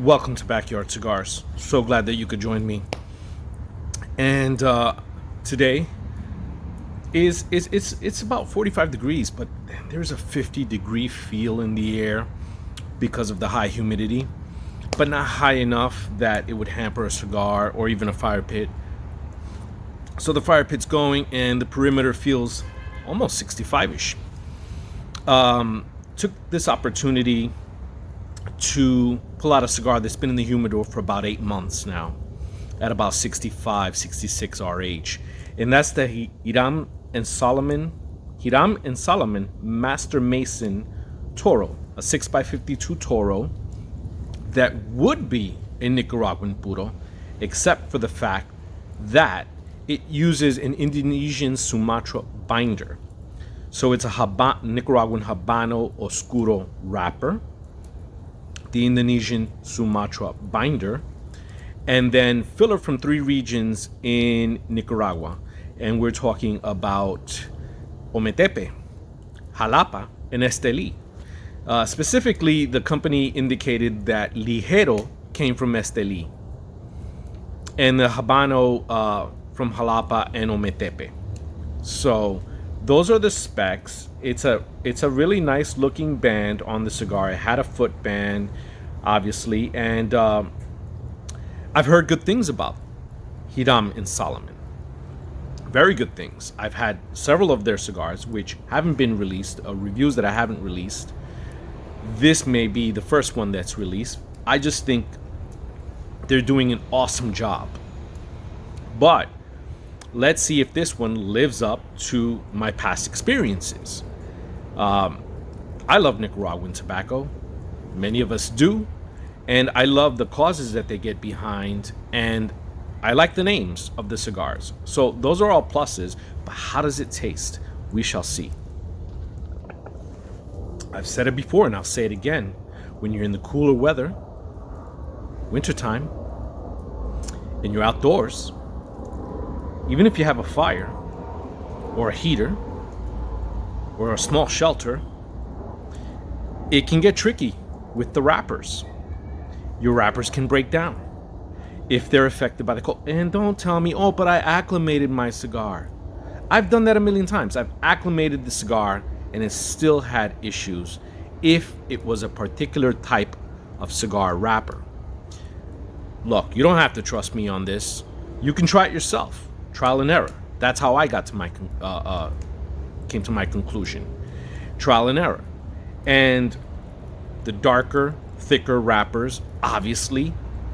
Welcome to Backyard Cigars. So glad that you could join me. And today it's about 45 degrees, but there's a 50-degree feel in the air because of the high humidity, but not high enough that it would hamper a cigar or even a fire pit. So the fire pit's going, and the perimeter feels almost 65ish. Took this opportunity to pull out a cigar that's been in the humidor for about 8 months now, at about 65, 66 RH. And that's the Hiram and Solomon Master Mason Toro, a 6x52 Toro that would be a Nicaraguan puro, except for the fact that it uses an Indonesian Sumatra binder. So it's a Nicaraguan Habano Oscuro wrapper, the Indonesian Sumatra binder, and then filler from 3 regions in Nicaragua. And we're talking about Ometepe, Jalapa, and Esteli. Specifically, the company indicated that Ligero came from Esteli, and the Habano from Jalapa and Ometepe. So those are the specs. It's a really nice looking band on the cigar. It had a foot band, obviously, and I've heard good things about Hiram and Solomon. Very good things. I've had several of their cigars which haven't been released, reviews that I haven't released. This may be the first one that's released. I just think they're doing an awesome job. But let's see if this one lives up to my past experiences. I love Nicaraguan tobacco. Many of us do. And I love the causes that they get behind. And I like the names of the cigars. So those are all pluses. But how does it taste? We shall see. I've said it before and I'll say it again. When you're in the cooler weather, wintertime, and you're outdoors, even if you have a fire or a heater or a small shelter, it can get tricky with the wrappers. Your wrappers can break down if they're affected by the cold. And don't tell me, oh, but I acclimated my cigar. I've done that a million times. I've acclimated the cigar and it still had issues if it was a particular type of cigar wrapper. Look, you don't have to trust me on this. You can try it yourself. Trial and error. That's how I got to came to my conclusion. Trial and error. And the darker, thicker wrappers obviously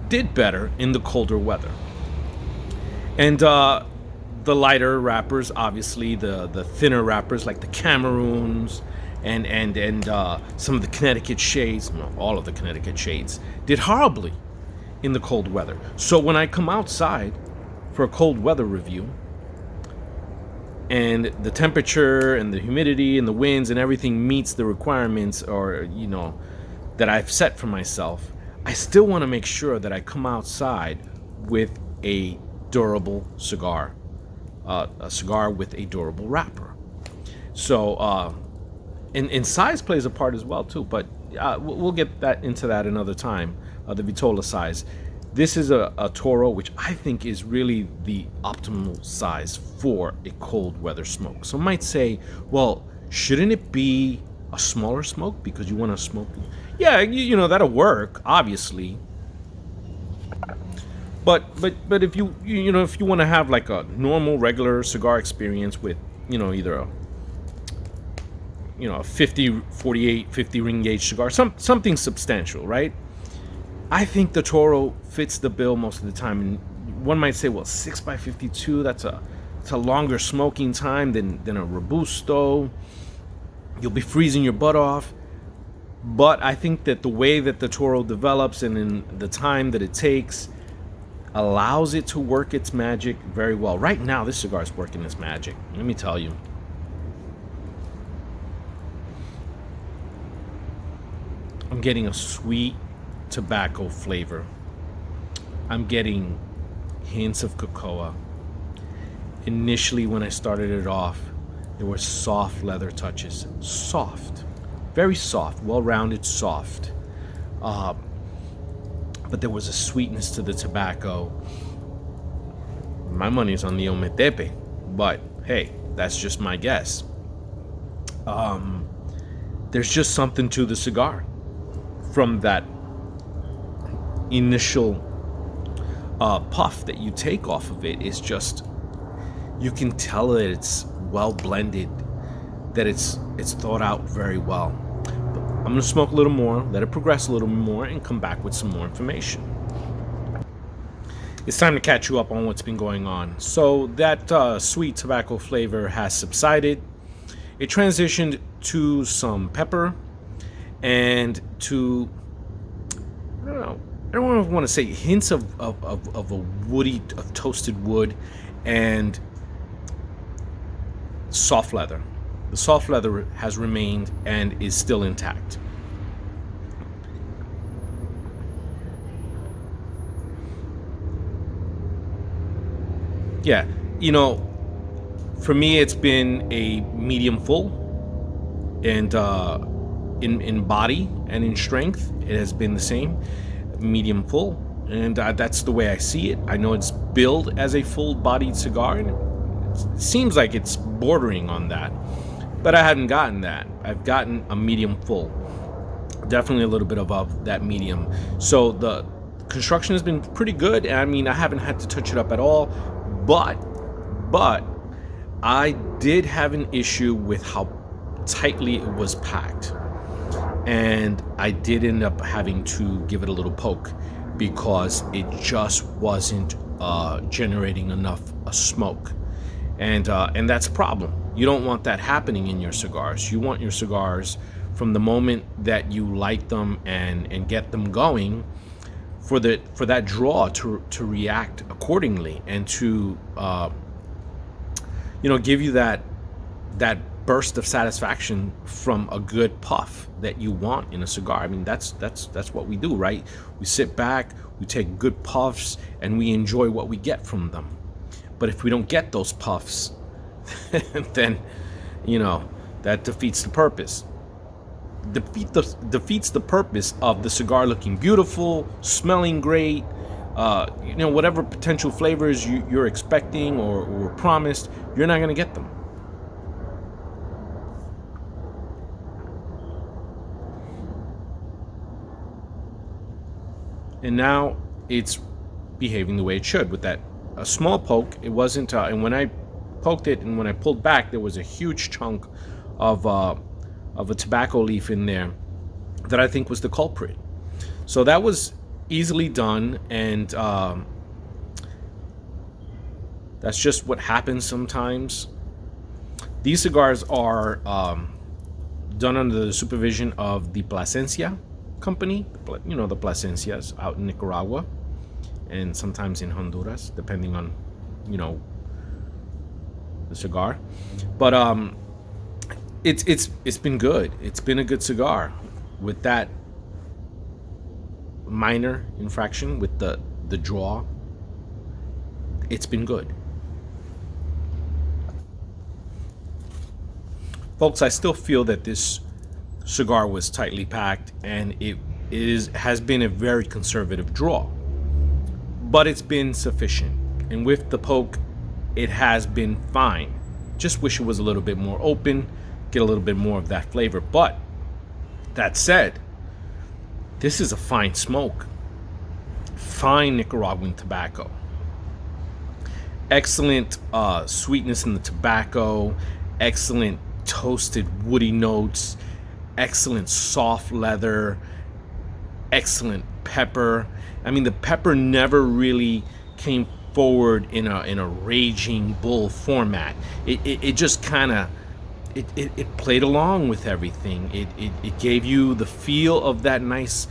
did better in the colder weather. And the lighter wrappers, obviously the thinner wrappers like the Cameroons and some of the Connecticut shades, no, all of the Connecticut shades, did horribly in the cold weather. So when I come outside for a cold weather review, and the temperature and the humidity and the winds and everything meets the requirements, or that I've set for myself, I still want to make sure that I come outside with a durable cigar, a cigar with a durable wrapper. So and size plays a part as well too, but we'll get into that another time. The Vitola size. This is a Toro, which I think is really the optimal size for a cold weather smoke. Some might say, well, shouldn't it be a smaller smoke because you want to smoke? Yeah, that'll work, obviously. But if you want to have like a normal regular cigar experience with either a 50 48 50 ring gauge cigar, something substantial, right? I think the Toro fits the bill most of the time. And one might say, well, 6x52, that's a longer smoking time than a Robusto. You'll be freezing your butt off. But I think that the way that the Toro develops and in the time that it takes allows it to work its magic very well. Right now, this cigar is working its magic. Let me tell you. I'm getting a sweet tobacco flavor. I'm getting hints of cocoa. Initially, when I started it off, there were soft leather touches. Soft. Very soft. Well-rounded, soft. but there was a sweetness to the tobacco. My money's on the Ometepe, but hey, that's just my guess. There's just something to the cigar from that initial puff that you take off of it. Is just, you can tell that it's well blended, that it's thought out very well. But I'm gonna smoke a little more, let it progress a little more, and come back with some more information. It's time to catch you up on what's been going on. So that sweet tobacco flavor has subsided. It transitioned to some pepper and to, I don't want to say hints of a woody, of toasted wood, and soft leather. The soft leather has remained and is still intact. Yeah, for me, it's been a medium full, and in body and in strength, it has been the same, medium full, and that's the way I see it. I know it's billed as a full-bodied cigar, and it seems like it's bordering on that, but I haven't gotten that. I've gotten a medium full, definitely a little bit above that medium. So the construction has been pretty good. I mean, I haven't had to touch it up at all. But I did have an issue with how tightly it was packed, and I did end up having to give it a little poke because it just wasn't generating enough smoke, and that's a problem. You don't want that happening in your cigars. You want your cigars, from the moment that you light them and get them going, for that draw to react accordingly, and to give you that burst of satisfaction from a good puff that you want in a cigar. I mean, that's what we do, right? We sit back, we take good puffs, and we enjoy what we get from them. But if we don't get those puffs, then that defeats the purpose. Defeats the purpose of the cigar looking beautiful, smelling great, whatever potential flavors you're expecting or promised, you're not going to get them. And now it's behaving the way it should. With that a small poke, it wasn't, and when I poked it and when I pulled back, there was a huge chunk of a tobacco leaf in there that I think was the culprit. So that was easily done, and that's just what happens sometimes. These cigars are done under the supervision of the Plasencia company, the Plasencias out in Nicaragua, and sometimes in Honduras, depending on, the cigar. But it's been good. It's been a good cigar. With that minor infraction with the draw, it's been good. Folks, I still feel that this cigar was tightly packed, and it has been a very conservative draw, but it's been sufficient. And with the poke, it has been fine. Just wish it was a little bit more open, get a little bit more of that flavor. But that said, this is a fine smoke, fine Nicaraguan tobacco, excellent sweetness in the tobacco, excellent toasted woody notes, excellent soft leather, excellent pepper. I mean, the pepper never really came forward in a raging bull format. It just kind of it played along with everything. It gave you the feel of that nice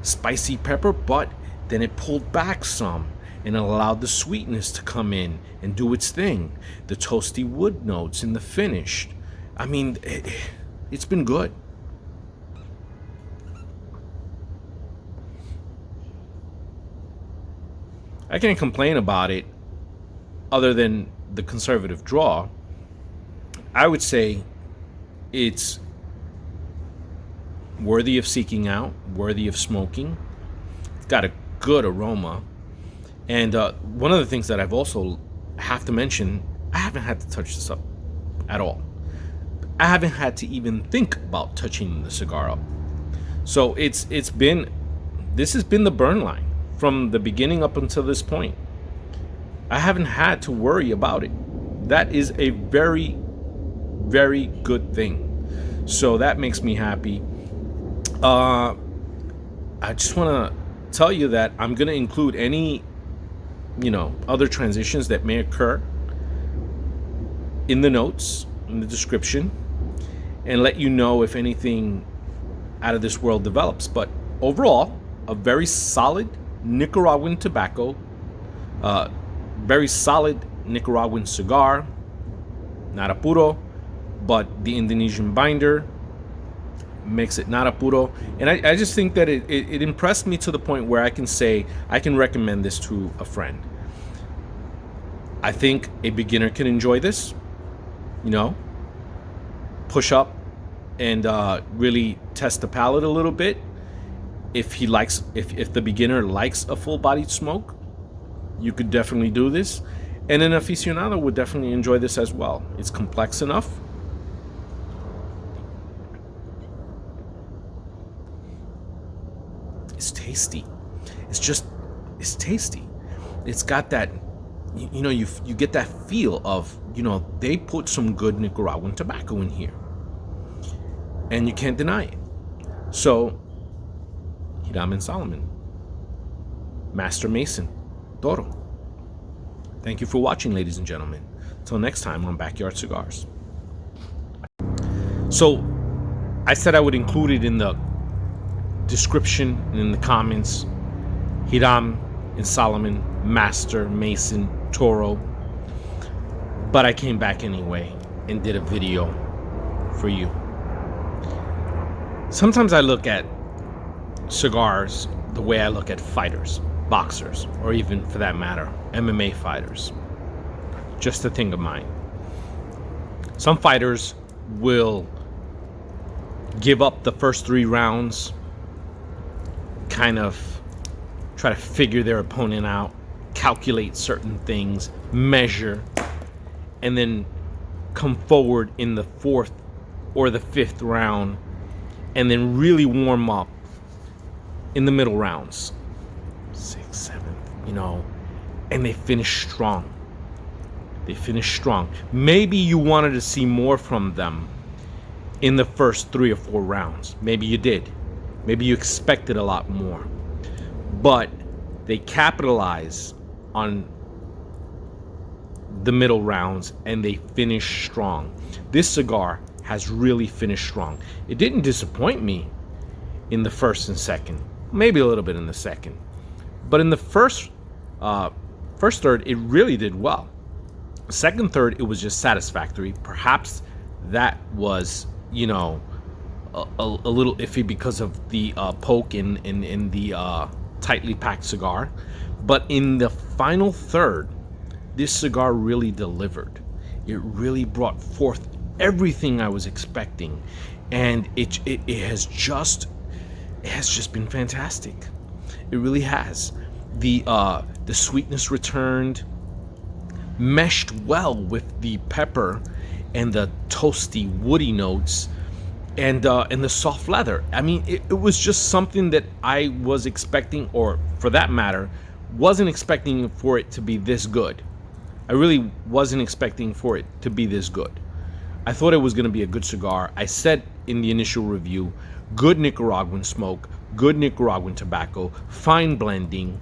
spicy pepper, but then it pulled back some and it allowed the sweetness to come in and do its thing. The toasty wood notes in the finish. I mean, it's been good. I can't complain about it other than the conservative draw. I would say it's worthy of seeking out, worthy of smoking. got a good aroma. And one of the things that I've also have to mention, I haven't had to touch this up at all. I haven't had to even think about touching the cigar up. So this has been the burn line from the beginning up until this point. I haven't had to worry about it. That is a very, very good thing. So that makes me happy. I just want to tell you that I'm going to include any, other transitions that may occur in the notes, in the description, and let you know if anything out of this world develops. But overall, a very solid Nicaraguan tobacco, very solid Nicaraguan cigar, not a puro, but the Indonesian binder makes it not a puro. And I just think that it impressed me to the point where I can say I can recommend this to a friend. I think a beginner can enjoy this, push up and really test the palate a little bit. If the beginner likes a full-bodied smoke, you could definitely do this. And an aficionado would definitely enjoy this as well. It's complex enough. It's tasty. It's tasty. It's got that, you get that feel of, they put some good Nicaraguan tobacco in here. And you can't deny it. So, Hiram and Solomon, Master Mason, Toro. Thank you for watching, ladies and gentlemen. Till next time on Backyard Cigars. So, I said I would include it in the description and in the comments. Hiram and Solomon, Master Mason, Toro. But I came back anyway and did a video for you. Sometimes I look at cigars the way I look at fighters, boxers, or even, for that matter, MMA fighters. Just a thing of mine. Some fighters will give up the first 3 rounds, kind of try to figure their opponent out, calculate certain things, measure, and then come forward in the 4th or the 5th round and then really warm up in the middle rounds, 6th, 7th, and they finish strong. Maybe you wanted to see more from them in the first 3 or 4 rounds. Maybe you did. Maybe you expected a lot more. But they capitalize on the middle rounds and they finish strong. This cigar has really finished strong. It didn't disappoint me in the first and second. Maybe a little bit in the second. But in the first third, it really did well. Second third, it was just satisfactory. Perhaps that was, a little iffy because of the poke in the tightly packed cigar. But in the final third, this cigar really delivered. It really brought forth everything I was expecting, and it has just been fantastic. It really has. The sweetness returned, meshed well with the pepper and the toasty woody notes, and the soft leather. I mean, it was just something that I was expecting, or for that matter, wasn't expecting for it to be this good. I really wasn't expecting for it to be this good. I thought it was going to be a good cigar. I said in the initial review, good Nicaraguan smoke, good Nicaraguan tobacco, fine blending,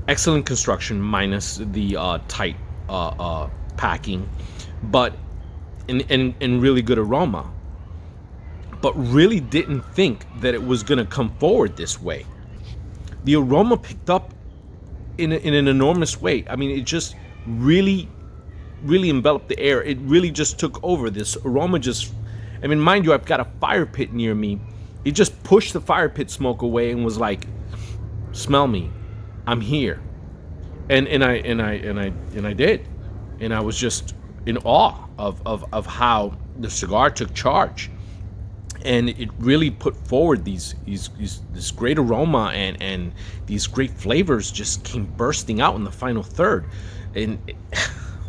excellent construction minus the tight packing, but and really good aroma. But really didn't think that it was going to come forward this way. The aroma picked up in an enormous way. I mean, it just really enveloped the air. It really just took over. This aroma just, I mean, mind you, I've got a fire pit near me. It just pushed the fire pit smoke away and was like, smell me, I'm here. And I did. And I was just in awe of how the cigar took charge. and it really put forward this great aroma and these great flavors just came bursting out in the final third. And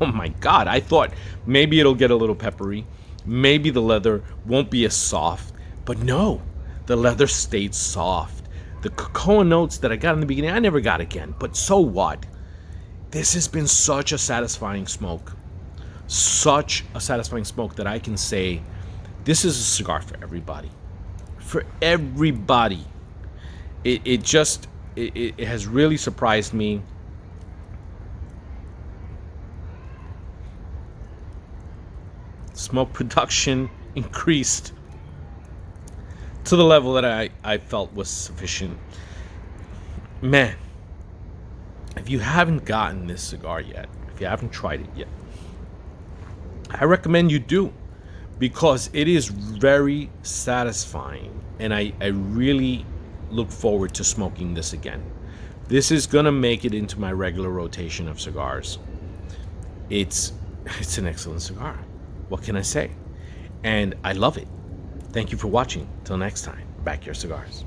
oh my God, I thought maybe it'll get a little peppery, maybe the leather won't be as soft, but no, the leather stayed soft. The cocoa notes that I got in the beginning, I never got again, but so what? This has been such a satisfying smoke, that I can say this is a cigar for everybody. For everybody. It has really surprised me. Smoke production increased to the level that I felt was sufficient. Man, if you haven't gotten this cigar yet, if you haven't tried it yet, I recommend you do, because it is very satisfying, and I really look forward to smoking this again. This is gonna make it into my regular rotation of cigars. It's an excellent cigar. What can I say? And I love it. Thank you for watching. Till next time, back your cigars.